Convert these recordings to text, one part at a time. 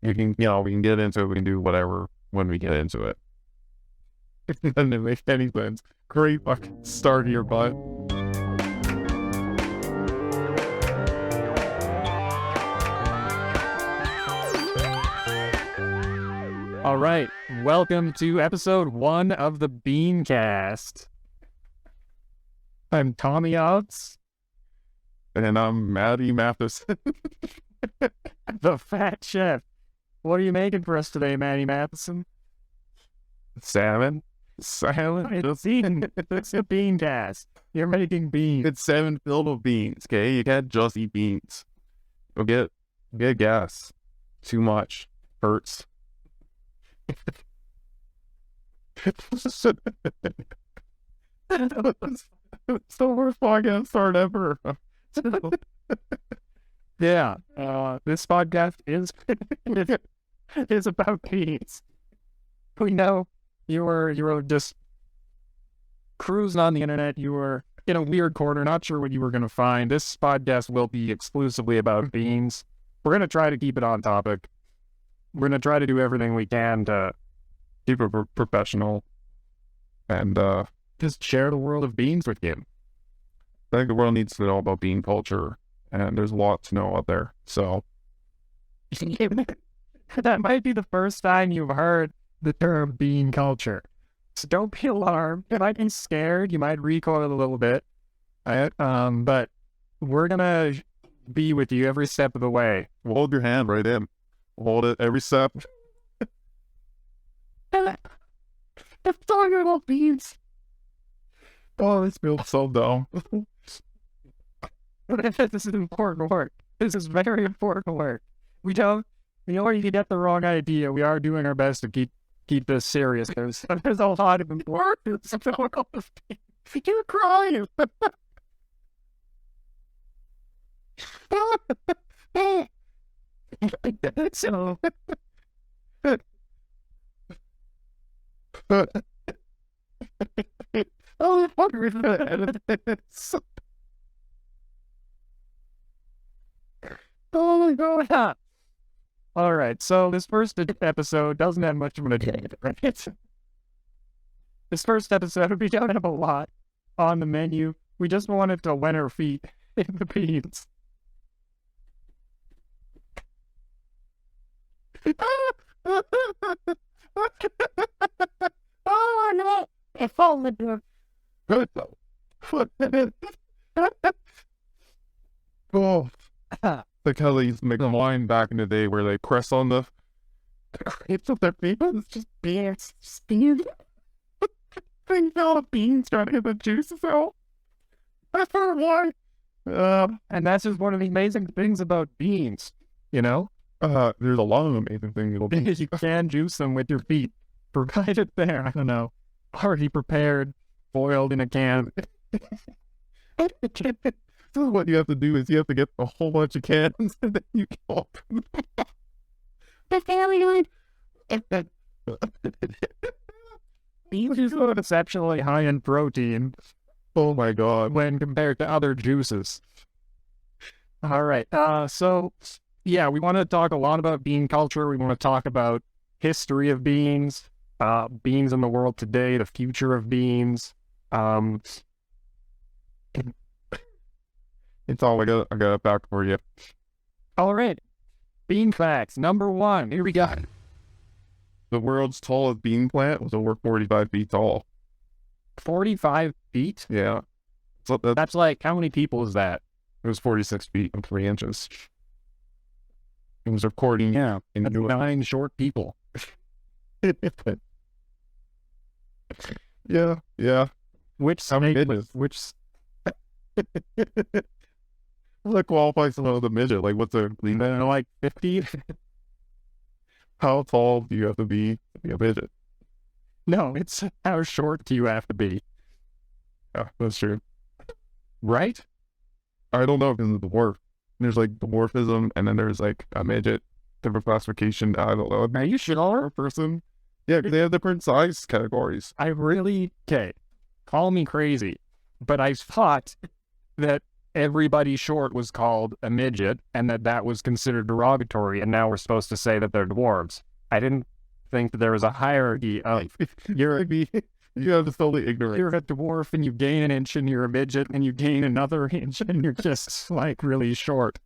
we can get into it. We can do whatever when we get into it. It doesn't make any sense. Great fucking start here, bud. All right, welcome to episode 1 of the BeanCast. I'm Tommy Odds, And I'm Maddie Matheson. the Fat Chef. What are you making for us today, Maddie Matheson? Salmon. It's bean. It's a BeanCast. You're making beans. It's salmon filled with beans, okay? You can't just eat beans. Go get gas. Too much. Hurts. It's the worst podcast start ever. Yeah, this podcast is about beans. We know you were just cruising on the internet. You were in a weird corner, not sure what you were going to find. This podcast will be exclusively about beans. We're going to try to keep it on topic. We're going to try to do everything we can to Keep it professional. And just share the world of beans with you. I think the world needs to know about bean culture. And there's a lot to know out there. So That might be the first time you've heard the term bean culture. So don't be alarmed. You might be scared. You might recoil a little bit. But we're going to be with you every step of the way. hold your hand right in. Hold it every step. I'm talking about beans. Oh, this feels so dumb. This is important work. This is very important work. We don't, if you get the wrong idea, we are doing our best to keep this serious. There's a lot of importance. You're crying. So, Oh, oh my god. All right, so this first episode doesn't have much of an agenda, right? This first episode, we don't have a lot on the menu. We just wanted to wet our feet in the beans. Oh no! It fell in the Oh, like how they used to make wine back in the day where they press on the grapes of their feet. It's just beans. Beans. Things out of beans trying to get the juices out. That's for wine. and that's just one of the amazing things about beans, you know? There's a lot of amazing things it'll be. Because you can juice them with your feet, provided they're, I don't know, already prepared, boiled in a can. So what you have to do is you have to get a whole bunch of cans and then you can open The family would. Beans is exceptionally high in protein Oh my god. when compared to other juices. All right. So yeah, we want to talk a lot about bean culture. We want to talk about history of beans, beans in the world today, the future of beans. It's all I got a fact for you. All right. Bean facts. Number 1. Here we go. The world's tallest bean plant was over 45 feet tall. 45 feet? Yeah. So that That's like, how many people is that? it was 46 feet and 3 inches. It was recording Yeah. in That's 9 short people. Yeah. Which How many snake midgets? which What qualifies to know the midget? Like, what's a like 50? how tall do you have to be a midget? No, it's how short do you have to be, Yeah, that's true. right? I don't know because of the dwarf. There's like dwarfism, and then there's like a midget, different classification. I don't know. Are you sure? A person. Yeah, 'cause they have different size categories. Okay, call me crazy, but I thought that everybody short was called a midget and that was considered derogatory, and now we're supposed to say that they're dwarves. I didn't think that there was a hierarchy of You're just totally ignorant. you're a dwarf and you gain an inch and you're a midget and you gain another inch and you're just like really short.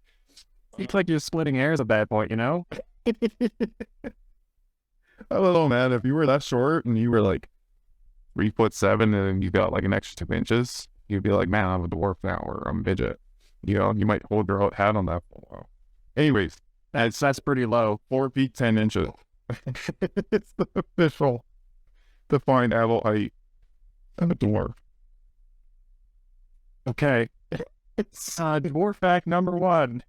It's like you're splitting hairs at that point, you know? I don't know, man. If you were that short and you were like 3'7" and you got like an extra 2 inches, you'd be like, man, I'm a dwarf now, or I'm a midget. You know, you might hold your hat on that for a while. Anyways, That's pretty low. 4 feet 10 inches. It's the official defined adult height of a dwarf. Okay. It's dwarf fact number 1.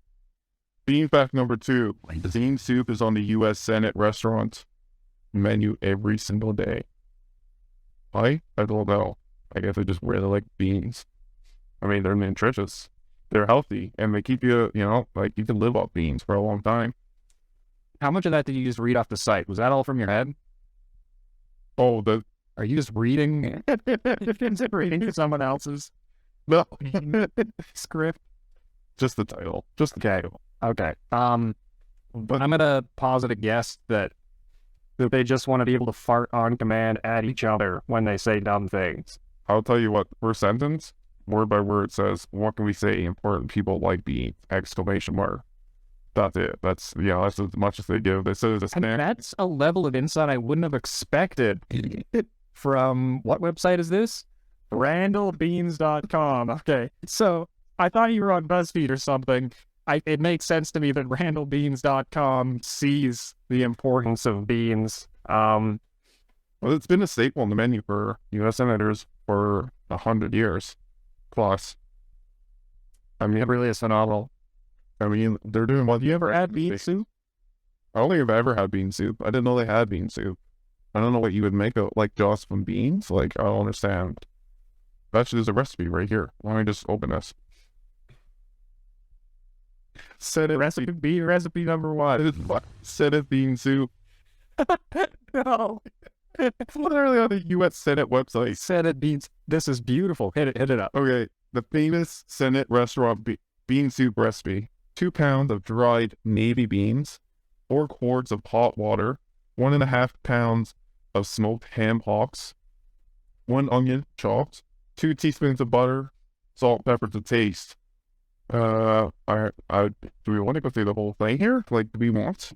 Bean fact number 2. Bean soup is on the U.S. Senate restaurant menu every single day. Why? I don't know. I guess I just really like beans. I mean, they're nutritious. They're healthy, and they keep you, you know, like you can live off beans for a long time. How much of that did you just read off the site? Was that all from your head? Oh, Are you just reading? Reading to someone else's no, script? just the title. Just the title. Okay. But I'm gonna posit a guess that they just want to be able to fart on command at each other when they say dumb things. I'll tell you what, first sentence, word by word says, what can we say important people like beans? Exclamation mark. That's it. That's as much as they give. This is a And snack. that's a level of insight I wouldn't have expected from, what website is this? randallbeans.com. Okay, so I thought you were on BuzzFeed or something. It makes sense to me that randallbeans.com sees the importance of beans. Well, it's been a staple on the menu for U.S. senators for 100 years plus. I mean, It really is phenomenal. I mean, they're doing what? Have you ever had bean soup? I don't think I've ever had bean soup. I didn't know they had bean soup. I don't know what you would make of, like, just from beans. Like, I don't understand. Actually, there's a recipe right here. Why don't I just open this? Senate Recipe number 1. Senate bean soup. No. It's literally on the U.S. Senate website. Senate beans. This is beautiful. Hit it up. Okay, the famous Senate restaurant bean soup recipe. 2 pounds of dried navy beans, 4 quarts of hot water, 1.5 pounds of smoked ham hocks, 1 onion chopped, 2 teaspoons of butter, salt, pepper to taste. Do we want to go through the whole thing here? Like, do we want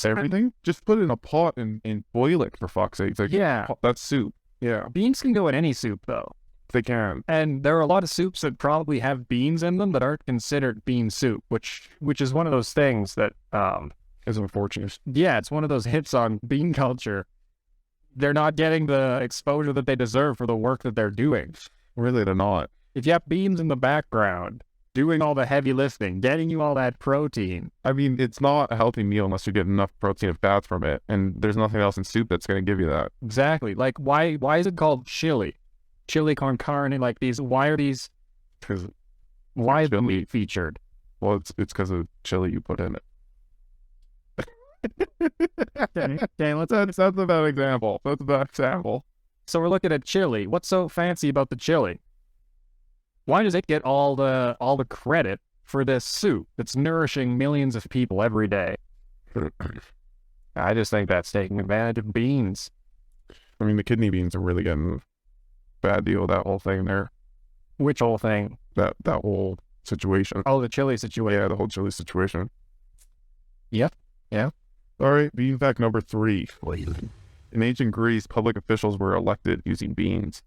everything? Just put it in a pot and boil it, for fuck's sake. Like, Yeah. that's soup. Yeah, Beans can go in any soup, though. they can. And there are a lot of soups that probably have beans in them that aren't considered bean soup, which is one of those things that, It's unfortunate. yeah, it's one of those hits on bean culture. They're not getting the exposure that they deserve for the work that they're doing. Really, they're not. If you have beans in the background, doing all the heavy lifting, getting you all that protein. I mean, it's not a healthy meal unless you get enough protein and fats from it, and there's nothing else in soup that's going to give you that. Exactly. Like, why is it called chili? Chili con carne, like these, why is the meat featured? Well, it's because of chili you put in it. Okay, That's a bad example. That's a bad example. so we're looking at chili. What's so fancy about the chili? Why does it get all the credit for this soup that's nourishing millions of people every day? I just think that's taking advantage of beans. I mean, the kidney beans are really getting a bad deal, that whole thing there. Which whole thing? That whole situation. Oh, the chili situation. Yeah, the whole chili situation. Yep. Yeah. All right, bean fact number 3. In ancient Greece, public officials were elected using beans.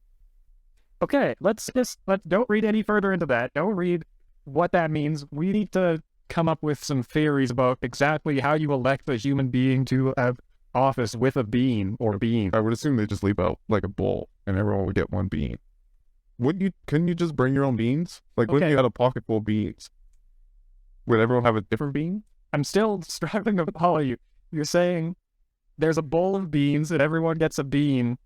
Okay, let's don't read any further into that. Don't read what that means. We need to come up with some theories about exactly how you elect a human being to office with a bean or bean. I would assume they just leave out like a bowl and everyone would get 1 bean. Couldn't you just bring your own beans? Like, what if Okay. you had a pocket full of beans? Would everyone have a different bean? I'm still struggling to follow you. You're saying there's a bowl of beans and everyone gets a bean.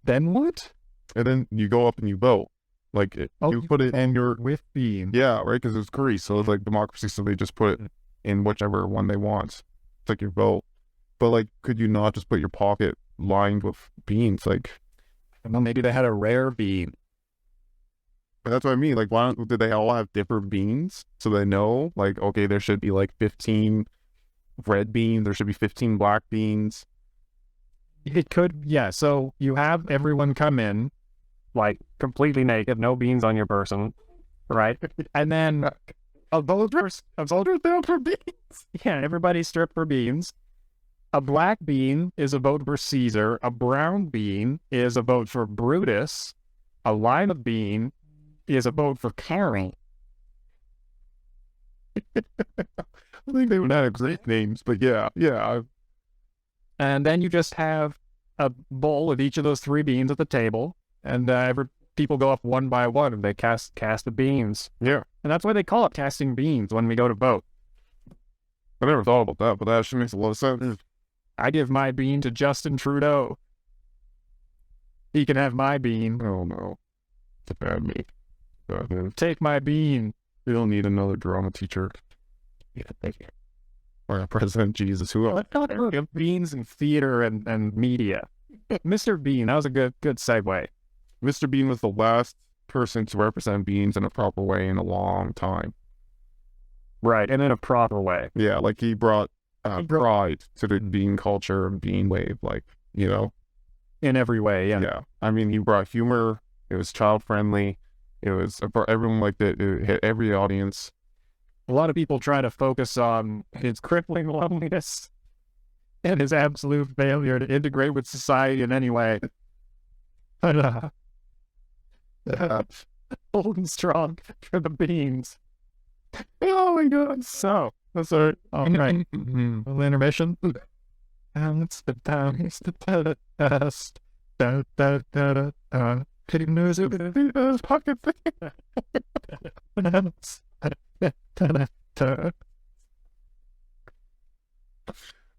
Then what? And then you go up and you vote. Like, you put it in your... with bean. Yeah, right, because it's Greece, so it's like democracy, so they just put it in whichever one they want. It's like your vote. But, like, could you not just put your pocket lined with beans? Like, Well, maybe they had a rare bean. That's what I mean. Like, why don't, do they all have different beans? So they know, like, okay, there should be like 15 red beans, there should be 15 black beans. It could, yeah. So you have everyone come in, like, completely naked, no beans on your person, right? And then a voter down for beans. Yeah, everybody stripped for beans. A black bean is a vote for Caesar. A brown bean is a vote for Brutus. A lima bean is a vote for Carol. I think they would have great names, but yeah. And then you just have a bowl of each of those three beans at the table, and people go up one by one and they cast the beans. Yeah. And that's why they call it casting beans when we go to vote. I never thought about that, but that actually makes a lot of sense. I give my bean to Justin Trudeau. He can have my bean. Oh no. It's a bad me. Take my bean. We don't need another drama teacher. Yeah, thank you. Or a President Jesus. Who else? Let's talk about beans in theater and media. Mr. Bean, that was a good segue. Mr. Bean was the last person to represent beans in a proper way in a long time. Right, and in a proper way. Yeah, like he brought pride to the bean culture and bean wave, like, you know. In every way, yeah. Yeah, I mean, he brought humor. It was child-friendly. It was for everyone, like, it hit every audience. A lot of people try to focus on his crippling loneliness and his absolute failure to integrate with society in any way. But, old and strong for the beans. Oh my God. So, that's all right. Little intermission. And it's the test. Hitting news of the pocket thing.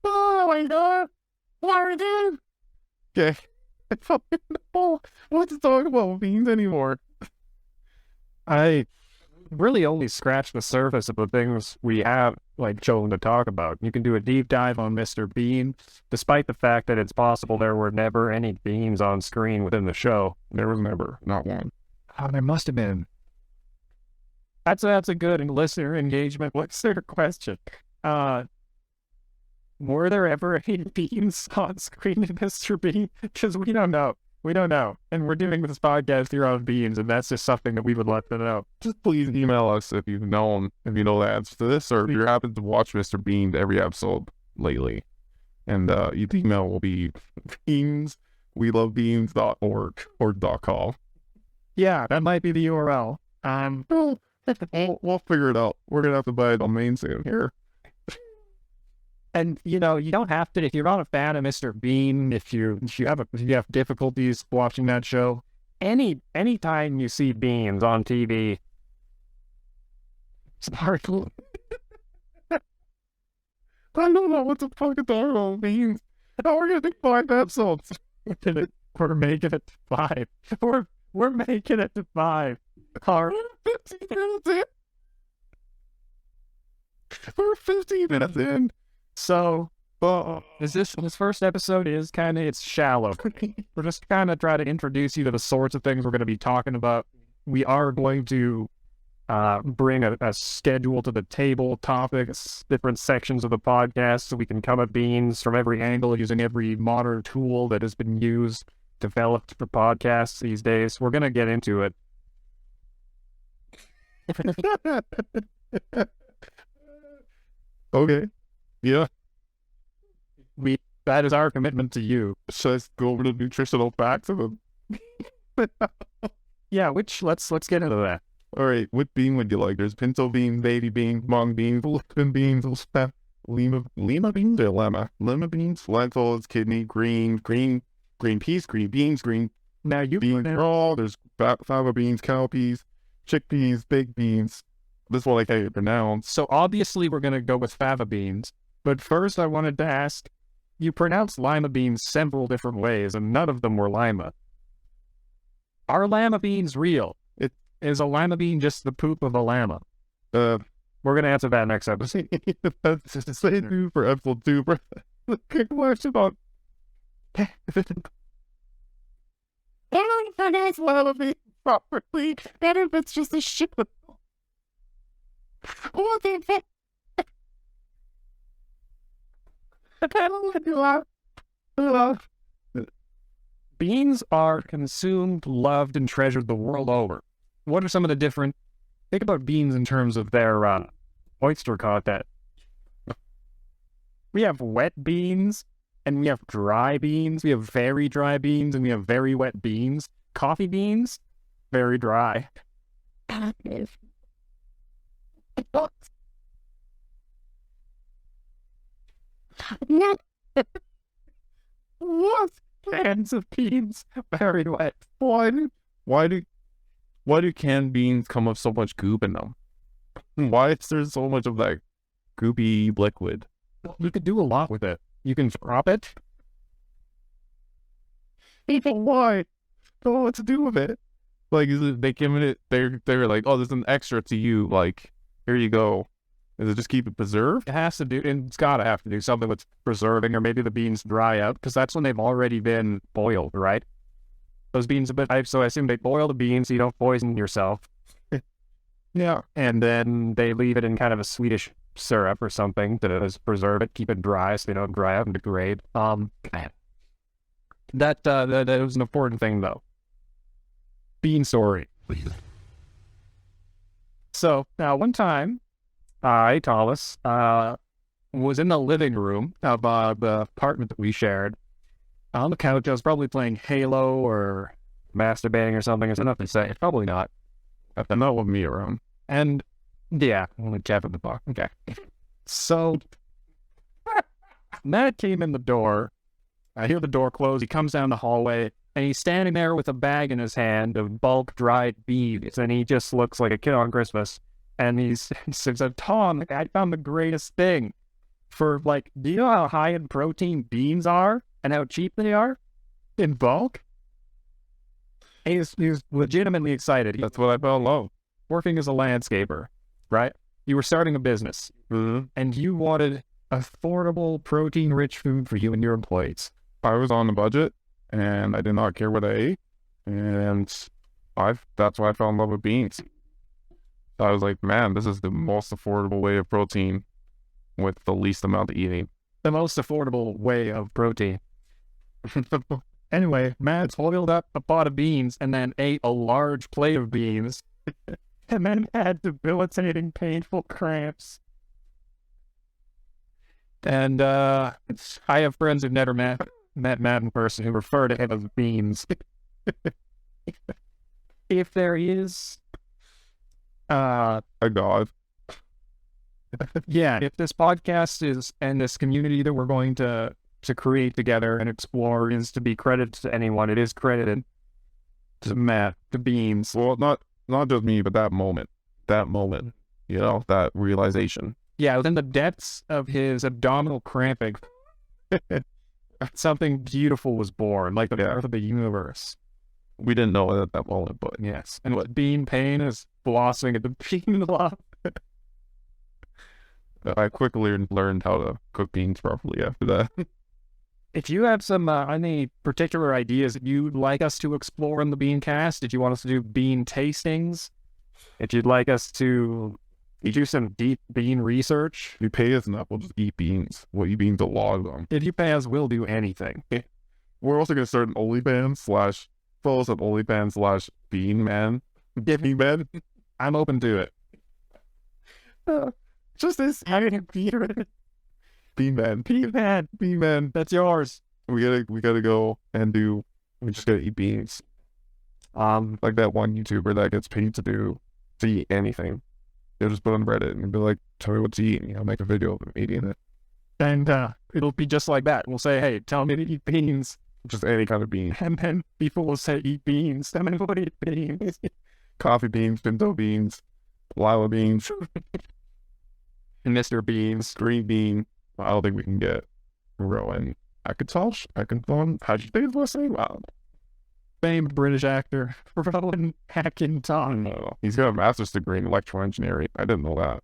Oh my God. What are we doing? Okay. What's to talk about beans anymore? I really only scratched the surface of the things we have, like, chosen to talk about. You can do a deep dive on Mr. Bean, despite the fact that it's possible there were never any beans on screen within the show. There was never, not one. Oh, there must have been. That's a good listener engagement. What's their question? Were there ever any beans on screen in Mr. Bean? Because we don't know. We don't know. And we're doing this podcast here on beans, and that's just something that we would like to know. Just please email us if you know the answer to this, or if you happen to watch Mr. Bean every episode lately. And the email will be beans@welovebeans.org or .com. Yeah, that might be the URL. We'll figure it out. We're gonna have to buy a domain soon here. And, you know, you don't have to, if you're not a fan of Mr. Bean, if you have difficulties watching that show, anytime you see beans on TV, sparkle. I don't know what the fuck it's talking about beans. How we're gonna do 5 episodes? We're making it to 5. We're making it to 5. We're 15 minutes in. So, this first episode is it's shallow. We're just kind of trying to introduce you to the sorts of things we're going to be talking about. We are going to bring a schedule to the table, topics, different sections of the podcast, so we can come at beans from every angle using every modern tool that has been used, developed for podcasts these days. We're going to get into it. Okay. Yeah. That is our commitment to you. Should I go over the nutritional facts of them? Yeah, let's get into that. All right, what bean would you like? There's pinto beans, baby beans, mung beans, Lisbon beans, lima beans or lima beans, lentils, kidney, green peas, green beans, green now you beans raw. There's fava beans, cowpeas, chickpeas, baked beans. This one I can't pronounce. So obviously we're gonna go with fava beans. But first, I wanted to ask, you pronounced lima beans several different ways, and none of them were lima. Are lima beans real? Is a lima bean just the poop of a llama? We're going to answer that next episode. Stay tuned for episode 2. Good question about... lima beans. properly, and if it's just a shit. What the fuck? Beans are consumed, loved, and treasured the world over. What are some of the different... Think about beans in terms of their oyster content. We have wet beans, and we have dry beans. We have very dry beans, and we have very wet beans. Coffee beans, very dry. What? Cans of beans, very wet. Why do canned beans come with so much goop in them? Why is there so much of that goopy liquid? You could do a lot with it. You can drop it. People, why? Don't know what to do with it. Like, is it, they give it, they're like, oh, there's an extra to you. Like, here you go. Does it just keep it preserved? It has to do, and it's got to have to do something with preserving, or maybe the beans dry out, because that's when they've already been boiled, right? Those beans have been, so I assume they boil the beans so you don't poison yourself. Yeah. And then they leave it in kind of a Swedish syrup or something to preserve it, keep it dry so they don't dry out and degrade. That was an important thing, though. Bean story. So, now one time, I, Thomas, was in the living room of the apartment that we shared. On the couch, I was probably playing Halo or masturbating or something. Is enough to say? Probably not. But not with me around. And, yeah, only Jeff in the bar. Okay. So, Matt came in the door. I hear the door close. He comes down the hallway, and he's standing there with a bag in his hand of bulk dried beans, and he just looks like a kid on Christmas. And he says, Tom, I found the greatest thing. For, like, do you know how high in protein beans are and how cheap they are in bulk? He's legitimately excited. That's what I fell in love. Working as a landscaper, right? You were starting a business, and you wanted affordable, protein-rich food for you and your employees. I was on a budget, and I did not care what I ate, and that's why I fell in love with beans. I was like, man, this is the most affordable way of protein with the least amount of eating. The most affordable way of protein. Anyway, Matt toiled up a pot of beans and then ate a large plate of beans and then had debilitating, painful cramps. And I have friends who've never met Matt in person who refer to him as beans. If there is... a god. Yeah, if this podcast is, and this community that we're going to create together and explore is to be credited to anyone, it is credited to Matt, to Beans. Well, not just me, but that moment, you know, that realization. Yeah, within the depths of his abdominal cramping, something beautiful was born, like the birth of the universe. We didn't know it at that moment, but yes. And what bean pain is blossoming at the bean love. I quickly learned how to cook beans properly after that. If you have some any particular ideas that you'd like us to explore in the BeanCast, if you want us to do bean tastings, if you'd like us to do some deep bean research, If you pay us enough, we'll just eat beans. We'll eat beans a lot of them. if you pay us, we'll do anything. We're also gonna start an OnlyFans / follows up OnlyFans / Bean Man. Bean Man. I'm open to it. Just this Bean Man. Bean Man. That's yours. We gotta go and we just gotta eat beans. Like that one YouTuber that gets paid to eat anything. They'll just put on Reddit and be like, tell me what to eat, and I'll make a video of them eating it. And it'll be just like that. We'll say, hey, tell me to eat beans. Just any kind of bean. And then people will say, eat beans. And then we'll eat beans. Coffee beans, pinto beans, lima beans, And Mr. Beans. green bean. I don't think we can get Rowan Hackintosh. How'd you say his last name? Wow. Famed British actor, Rowan Hackintosh. No, he's got a master's degree in electrical engineering. I didn't know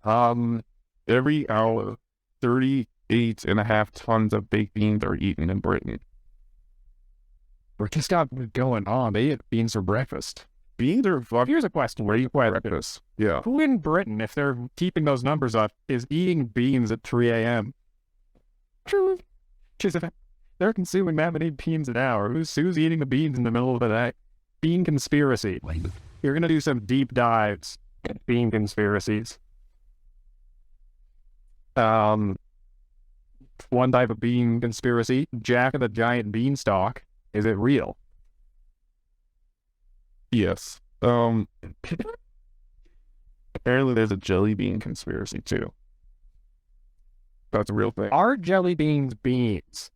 that. Every hour, 38.5 tons of baked beans are eaten in Britain. We're just got going on. They eat beans for breakfast. Beans are fucking Here's a question. Where do you breakfast. Yeah. Who in Britain, if they're keeping those numbers up, is eating beans at 3 a.m.? True. They're consuming that many beans an hour. Who's eating the beans in the middle of the night? Bean conspiracy. You're going to do some deep dives at bean conspiracies. One type of bean conspiracy, Jack of the Giant Beanstalk. Is it real? Yes. Apparently there's a jelly bean conspiracy too. That's a real thing. Are jelly beans beans?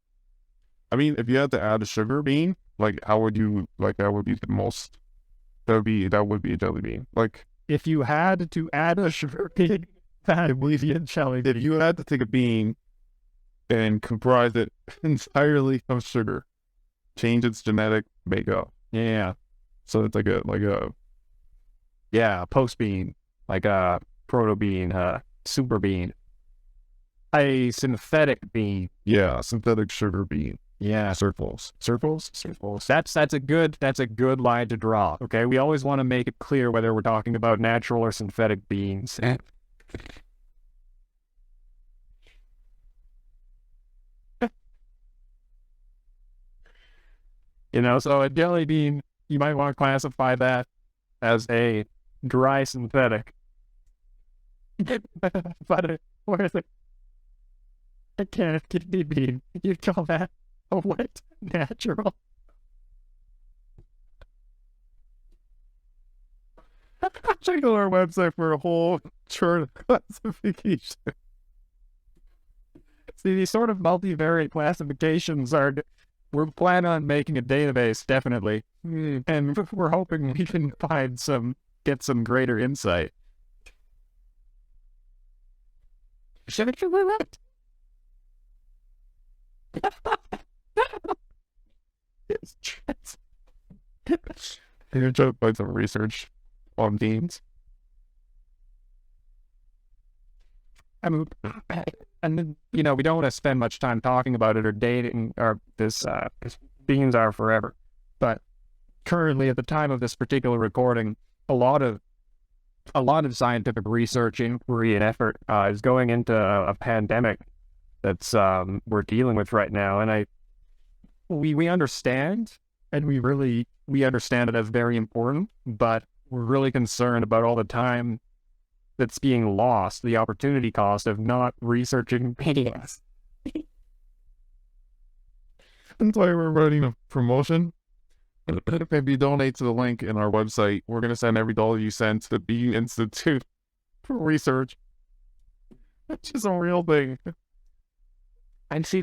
I mean, if you had to add a sugar bean, like how would you that would be the most that would be a jelly bean. Like If you had to add a sugar bean, that would be a jelly bean. if you had to take a bean and comprise it entirely of sugar, change its genetic makeup. Yeah. So it's like a Yeah, post bean, like a proto bean, super bean, a synthetic bean. synthetic sugar bean. Yeah, Circles. That's a good line to draw. Okay, we always want to make it clear whether we're talking about natural or synthetic beans. So a jelly bean, you might want to classify that as a dry synthetic. But where's it? A can of kidney bean. You'd call that a wet natural. Check out our website for a whole chart of classification. See, these sort of multivariate classifications we're planning on making a database, definitely. And we're hoping we can get some greater insight. Should it left? You're trying to find some research on beans. And then, we don't want to spend much time talking about it or dating or this beans are forever. But currently, at the time of this particular recording, a lot of scientific research, inquiry, and effort is going into a pandemic that's we're dealing with right now. And we understand, and we understand it as very important, but we're really concerned about all the time that's being lost, the opportunity cost of not researching beans. That's why we're running a promotion. If you donate to the link in our website, we're going to send every dollar you send to the Bean Institute for research. It's just a real thing. And see,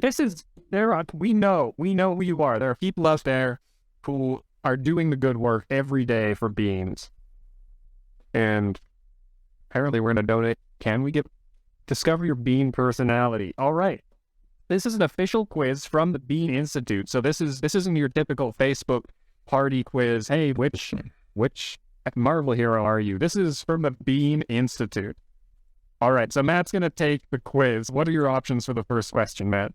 we know who you are. There are people out there who are doing the good work every day for beans. And apparently we're going to donate. Can we discover your bean personality? All right. This is an official quiz from the Bean Institute. So this isn't your typical Facebook party quiz. Hey, which Marvel hero are you? This is from the Bean Institute. All right. So Matt's going to take the quiz. What are your options for the first question, Matt?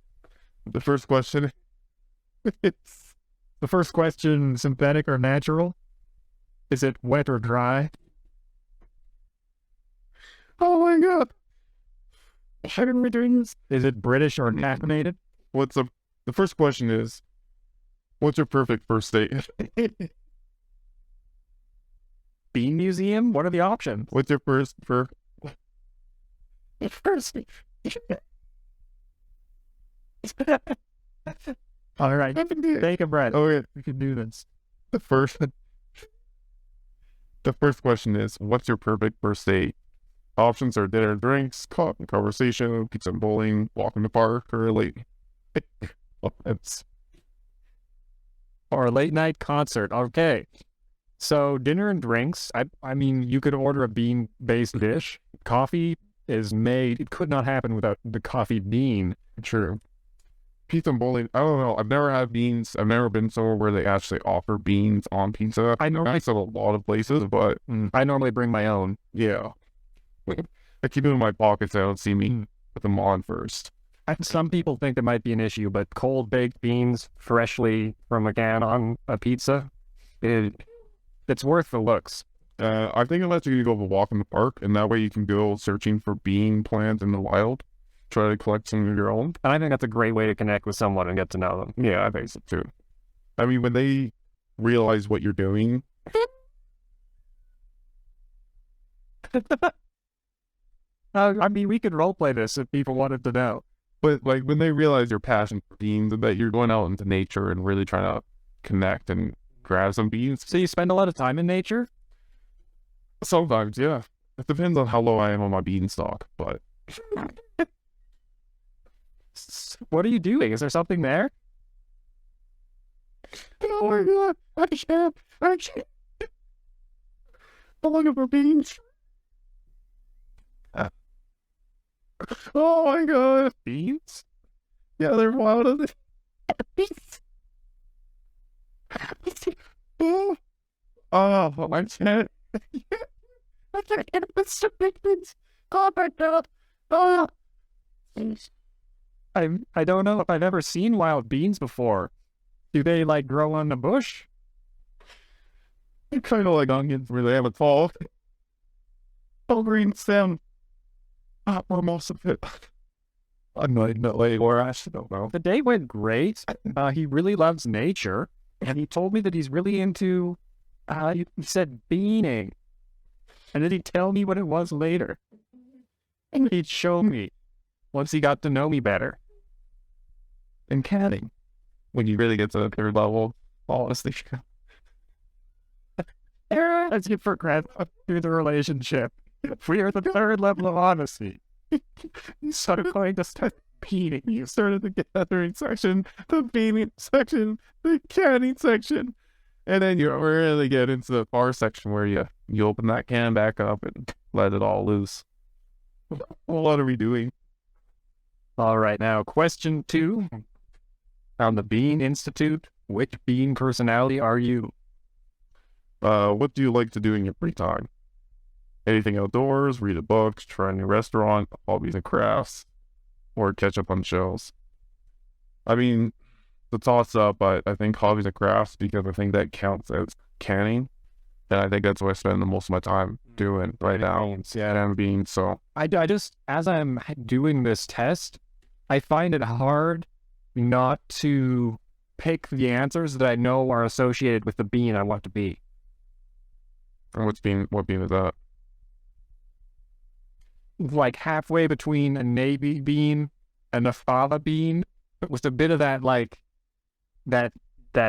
The first question synthetic or natural? Is it wet or dry? Oh my god. How are we doing this? Is it British or caffeinated? The first question is, what's your perfect first date? Bean Museum? What are the options? What's your first All right. Take a breath. Oh, yeah. We can do this. The first question is, what's your perfect first date? Options are dinner and drinks, conversation, pizza and bowling, walk in the park, or a late or a late night concert. Okay. So dinner and drinks. I mean, you could order a bean-based dish. Coffee is made. It could not happen without the coffee bean. True. Pizza and bowling. I don't know. I've never had beans. I've never been somewhere where they actually offer beans on pizza. I know that's a lot of places, but I normally bring my own. Yeah. I keep them in my pockets. I don't see me put them on first. Some people think it might be an issue, but cold baked beans freshly from a can on a pizza, it's worth the looks. I think it lets you go for a walk in the park, and that way you can go searching for bean plants in the wild, try to collect some of your own. And I think that's a great way to connect with someone and get to know them. Yeah, I think so too. I mean, when they realize what you're doing, I mean, we could roleplay this if people wanted to know. but like when they realize your passion for beans and that you're going out into nature and really trying to connect and grab some beans. So you spend a lot of time in nature? Sometimes, yeah. It depends on how low I am on my beanstalk, but What are you doing? Is there something there? oh my god, I can't. I'm looking for beans. Oh my god, Beans? yeah, they're wild as beans. Oh, I can't. I can't get Mr. Bigman's. Oh my god. Oh. I don't know if I've ever seen wild beans before. Do they like grow on the bush? Kind of like onions where they have a tall, green stem. For most of it. Unfortunately, or I don't know. The day went great. He really loves nature, and he told me that he's really into. He said beaning, and then he'd tell me what it was later, and he'd show me once he got to know me better. And canning. When you really get to the third level, honestly. As you progress through the relationship, we are the third level of honesty. You started going to start beating. You started the gathering section, the beating section, the canning section. And then you really get into the far section where you open that can back up and let it all loose. What are we doing? All right, now question 2. On the Bean Institute, which Bean personality are you? What do you like to do in your free time? Anything outdoors, read a book, try a new restaurant, hobbies and crafts, or catch up on shows? I mean, the toss up, I think hobbies and crafts because I think that counts as canning. And I think that's what I spend the most of my time doing right now. Yeah, and being so. I just, as I'm doing this test, I find it hard not to pick the answers that I know are associated with the bean I want to be. And what bean is that? Like halfway between a navy bean and a fava bean, with a bit of that like that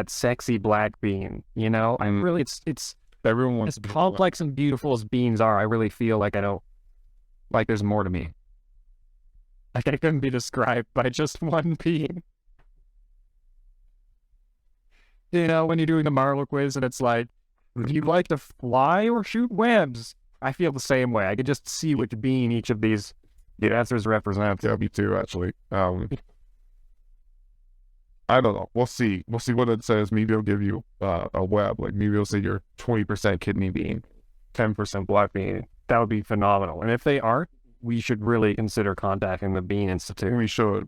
sexy black bean, you know? I'm really it's Everyone wants as to be complex and beautiful as beans are. I really feel like I don't like there's more to me. Like I couldn't be described by just one bean. You know, when you're doing the Marlowe quiz and it's like, would you like to fly or shoot webs? I feel the same way. I could just see which bean each of these answers represents. Yeah, me too, actually. I don't know. We'll see. We'll see what it says. Maybe it'll give you a web. Like maybe it'll say you're 20% kidney bean, 10% black bean. That would be phenomenal. And if they aren't, we should really consider contacting the Bean Institute. We should.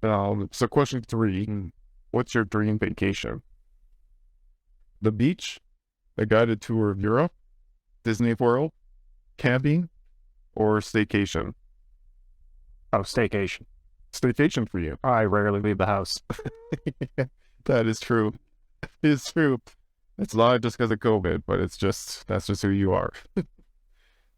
So question 3, what's your dream vacation? The beach, a guided tour of Europe, Disney World, camping, or staycation? Oh, staycation. Staycation for you. I rarely leave the house. That is true. It's true. It's not just because of COVID, but that's just who you are.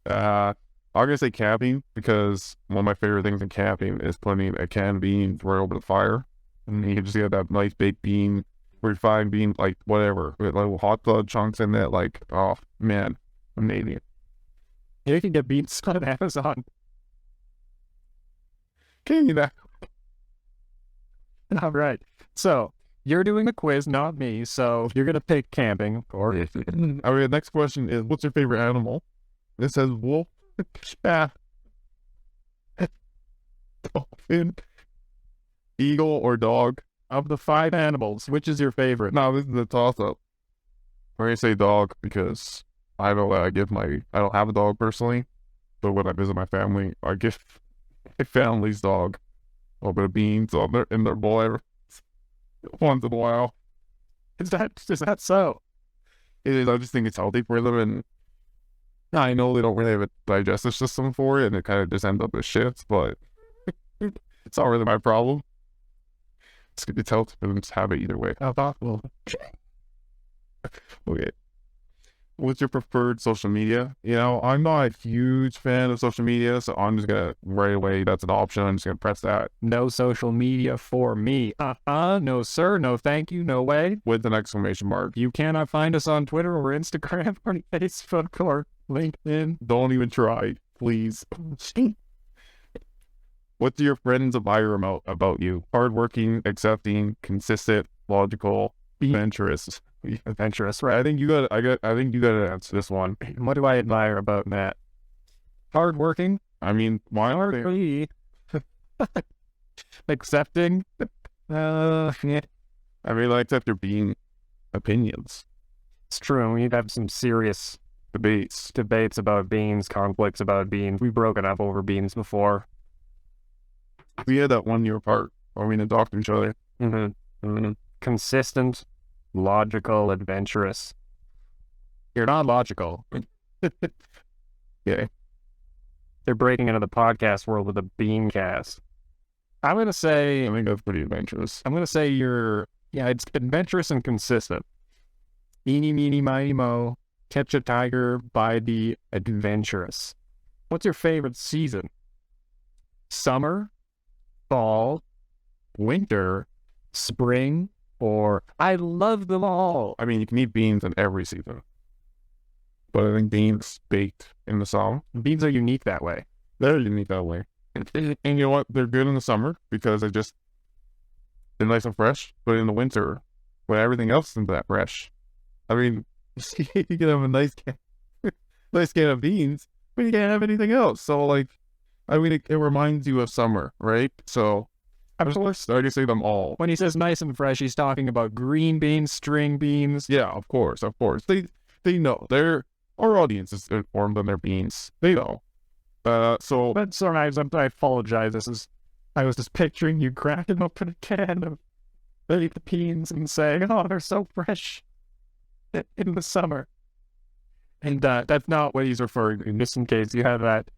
I'm gonna say camping because one of my favorite things in camping is putting a can of beans right over the fire, and you just get that nice baked bean, refined bean, like whatever, with little hot dog chunks in it. Like, oh man, amazing. You can get beans on Amazon. Can you that? All right. So you're doing the quiz, not me. So you're gonna pick camping, of course. All right. Next question is, what's your favorite animal? It says wolf, cat, dolphin, eagle, or dog. Of the 5 animals, which is your favorite? No, this is a toss-up. I'm gonna say dog because I don't have a dog personally, but when I visit my family, I give my family's dog. little bit of beans on in their bowl once in a while. Is that so? It is. I just think it's healthy for them, and I know they don't really have a digestive system for it, and it kind of just ends up as shit. But it's not really my problem. It's healthy for them to have it either way. How thoughtful. Okay. What's your preferred social media? You know, I'm not a huge fan of social media, so I'm just gonna right away. That's an option. I'm just gonna press that No social media for me. No sir, no thank you, no way. with an exclamation mark. You cannot find us on Twitter or Instagram or Facebook or LinkedIn. Don't even try, please. What do your friends admire about you? Hardworking, accepting, consistent, logical, adventurous. Adventurous, right? I think you got. I think you got to answer this one. What do I admire about Matt? Hardworking. I mean, why aren't they? Hardly. Accepting. Yeah. I mean, I accept your being opinions, It's true. We'd have some serious debates. debates about beans, conflicts about beans. We've broken up over beans before. We had that 1 year apart where we didn't talk to each other. Consistent, logical, adventurous. You're not logical. Yeah. They're breaking into the podcast world with a BeanCast. I'm gonna say I think that's pretty adventurous. it's adventurous and consistent. Eeny, meeny, miny, mo. Catch a tiger by the adventurous. What's your favorite season? Summer, fall, winter, spring, or I love them all. I mean, you can eat beans in every season, but I think beans baked in the summer, Beans are unique that way. they're unique that way. And you know what? They're good in the summer because they're nice and fresh. But in the winter, when everything else isn't that fresh, I mean, you can have a nice can of beans, but you can't have anything else. So, like, I mean, it reminds you of summer, right? So, I just say them all. When he says nice and fresh, he's talking about green beans, string beans. Yeah, of course. They know. Our audience is informed on their beans. They know. So But sorry, I apologize. I was just picturing you cracking open a can of the beans and saying, "Oh, they're so fresh in the summer." And that's not what he's referring to. Just in case you have that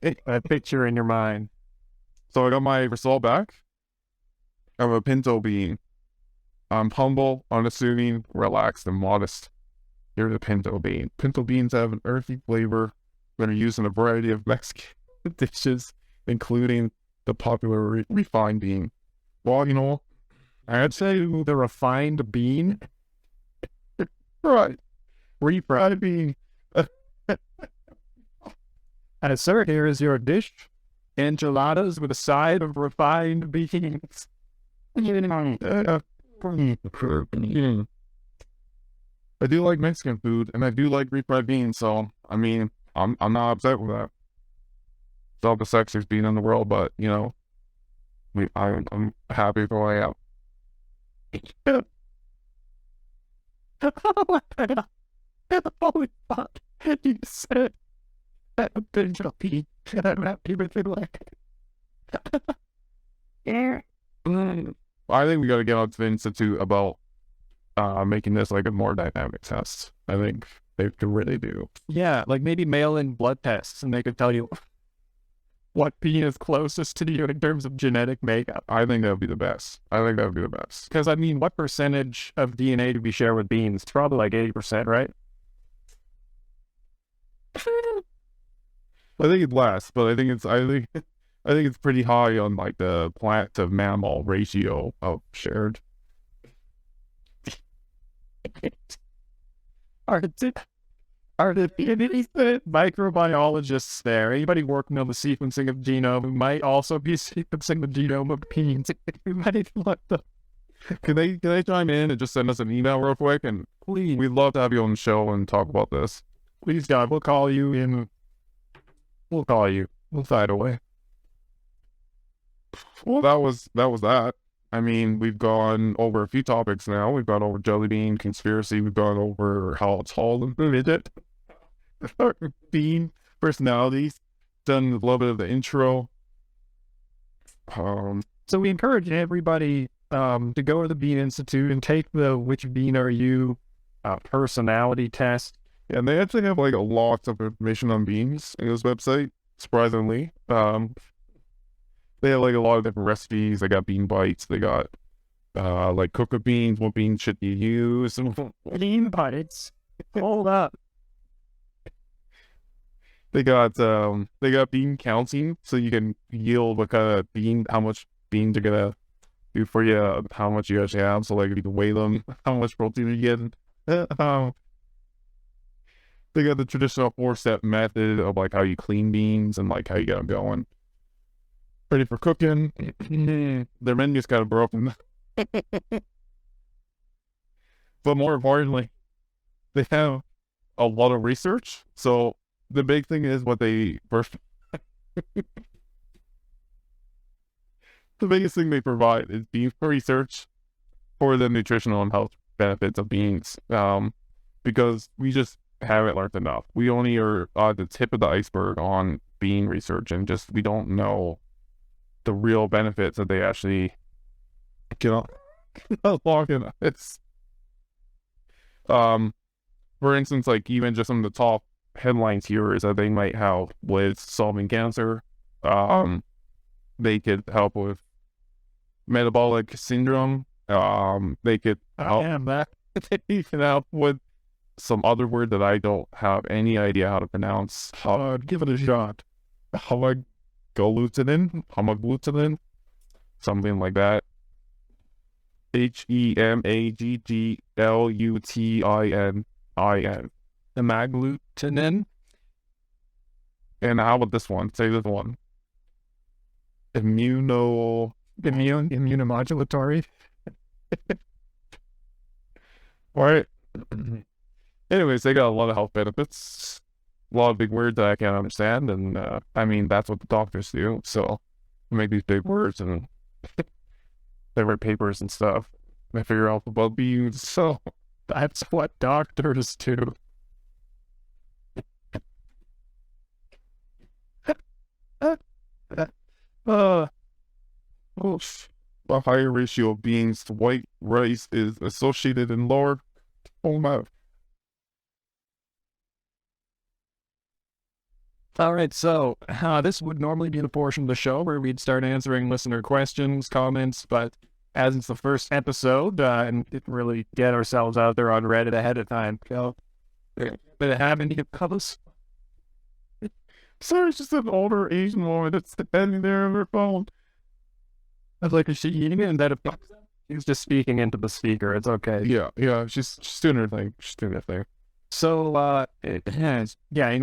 picture in your mind. I got my result back. I'm a pinto bean. I'm humble, unassuming, relaxed, and modest. You're the pinto bean. Pinto beans have an earthy flavor that are used in a variety of Mexican dishes, including the popular refined bean. Well, you know, I'd say The refined bean. right. Refried bean. And sir, here is your dish. Enchiladas with a side of refined beans. I do like Mexican food, and I do like refried beans, so, I mean, I'm not upset with that. It's all the sexiest bean in the world, but, you know, I'm happy for where I am. Holy fuck. You said that a pinto bean. And I'm happy with it like yeah. I think we got to get on to the Institute about making this like a more dynamic test. I think they could really do. Yeah, like maybe mail in blood tests and they could tell you what bean is closest to you in terms of genetic makeup. I think that would be the best. Because, I mean, what percentage of DNA do we share with beans? It's probably like 80%, right? I think it's less, but I think it's pretty high on like the plant to mammal ratio of shared. Are the microbiologists there? Anybody working on the sequencing of genome who might also be sequencing the genome of beans? We might let them. Can they chime in and just send us an email real quick? And Please, we'd love to have you on the show and talk about this. please, God, we'll call you in. We'll call you. We'll find a way. Well, that was that. I mean, we've gone over a few topics now. We've gone over jelly bean conspiracy. We've gone over how tall and midget, bean personalities. Done a little bit of the intro. So we encourage everybody to go to the Bean Institute and take the "Which Bean Are You" personality test. And they actually have like a lot of information on beans in this website, surprisingly. They have like a lot of different recipes. They got bean bites. They got like cook with beans. What beans should you use? Bean bites. Hold up. They got bean counting, so you can yield what kind of bean, how much beans are gonna do for you, how much you actually have. So like you can weigh them, how much protein you get. They got the traditional 4-step method of like how you clean beans and like how you get them going. Ready for cooking. Their menu's kind of broken. But more importantly, they have a lot of research. So the big thing is what they first. The biggest thing they provide is bean research for the nutritional and health benefits of beans. Because we just haven't learned enough. We only are at the tip of the iceberg on bean research, and just we don't know the real benefits that they actually get along in it. For instance, like even just some of the top headlines here is that they might help with solving cancer. They could help with metabolic syndrome. They could help. They can help with some other word that I don't have any idea how to pronounce. Give it a shot. Hemagglutinin, something like that. Hemagglutinin. Hemagglutinin. And how about this one? Say this one. Immunomodulatory. Right. Anyways, they got a lot of health benefits. A lot of big words that I can't understand, and I mean that's what the doctors do. So they make these big words and they write papers and stuff. They figure out about beans. So that's what doctors do. A higher ratio of beans to white rice is associated in lower amount. All right, so this would normally be the portion of the show where we'd start answering listener questions, comments, but as it's the first episode and didn't really get ourselves out there on Reddit ahead of time, so but have any colors? Sorry, it's just an older Asian woman that's standing there on her phone. I was like, is she eating it? And that she's just speaking into the speaker. It's okay. Yeah, she's doing her thing. She's doing her thing. So, in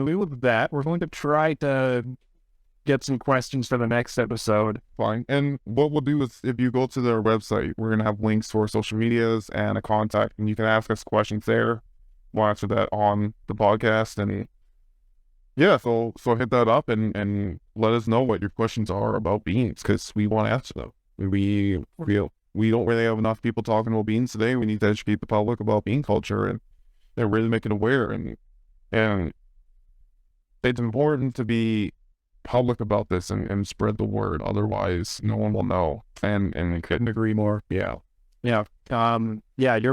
lieu of that, we're going to try to get some questions for the next episode. Fine. And what we'll do is if you go to their website, we're going to have links to our social medias and a contact, and you can ask us questions there. We'll answer that on the podcast. And yeah, so hit that up and let us know what your questions are about beans, because we want to answer them. We don't really have enough people talking about beans today. We need to educate the public about bean culture, and they're really making aware, and it's important to be public about this and spread the word. Otherwise, no one will know. And I couldn't agree more. Yeah. You're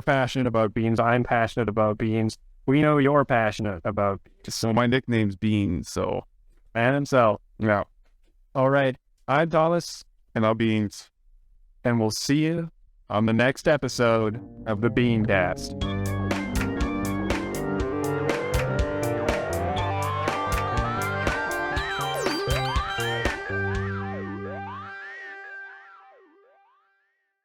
passionate about beans. I'm passionate about beans. We know you're passionate about beans. So my nickname's Beans. So man himself. Yeah. All right. I'm Dallas, and I'm Beans, and we'll see you on the next episode of the BeanCast.